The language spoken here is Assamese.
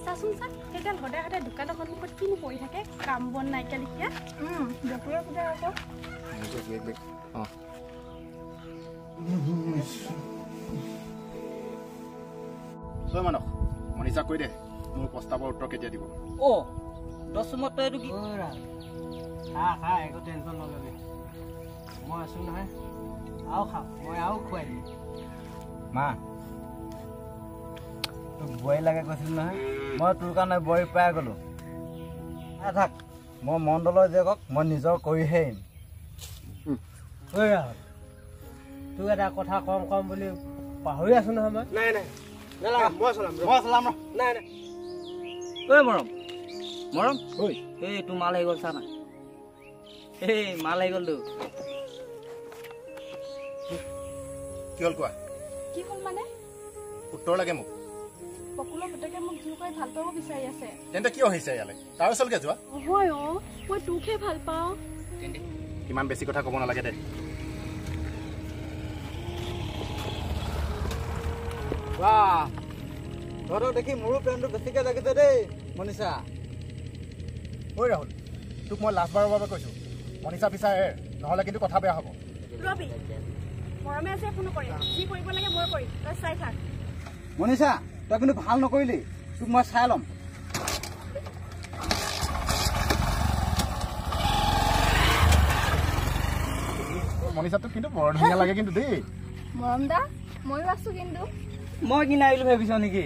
চাচোন চা সেইডাল সদায় সদায় দোকানৰ সন্মুখত কিনো কৰি থাকে কাম বন নাইকিয়া লিখিয়া বকুলৰ পূজা আকৌ মানস মনিষা কৈ দে মোৰ প্ৰস্তাৱৰ উত্তৰ কেতিয়া দিব দশমত এইটো কি খা একো টেনশ্যন নলবি মই আছো নহয় আৰু খা মই আৰু খুৱাই দিম মা তোক বই লাগে কৈছিল নহয় মই তোৰ কাৰণে বই পাই গ'লো থাক মই মণ্ডলৰ জীয়েকক মই নিজৰ কৰিহে আহিম তোক এটা কথা কম বুলি পাহৰি আছো নহয় মই নাই মই চলাম নাই ঐ মৰম ঐ এই তোৰ মাল আহি গ'ল চা না এই মাল আহি গ'ল তো কি হ'ল কোৱা কি হ'ল মানে উত্তৰ লাগে মোক বকুলৰ পুতেকে মোক জোৰ কৰি ভাল পাব বিচাৰি আছে তেন্তে কিয় আহিছে ইয়ালৈ তাৰ ওচৰলৈকে যোৱা হয় মই তোকহে ভাল পাওঁ কিমান বেছি কথা ক'ব নালাগে দে তহঁতক দেখি মোৰো প্ৰেমটো বেছিকে লাগিছে দেই মনিষা ঐ ৰাহুল তোক মই লাষ্টবাৰৰ বাবে কৈছোঁ মনিষা পিছা নহ'লে কিন্তু কথা বেয়া হ'ব ৰবি মৰমে আছে একো নকৰে যি কৰিব লাগে মই কৰিম তই চাই থাক মনিষা তই কিন্তু ভাল নকৰিলি তোক মই চাই ল'ম মনিষাটোক কিন্তু বৰ ধুনীয়া লাগে কিন্তু দেই মৰম দা ময়ো আছো কিন্তু মই কিনা আহিলো ভাবিছ নেকি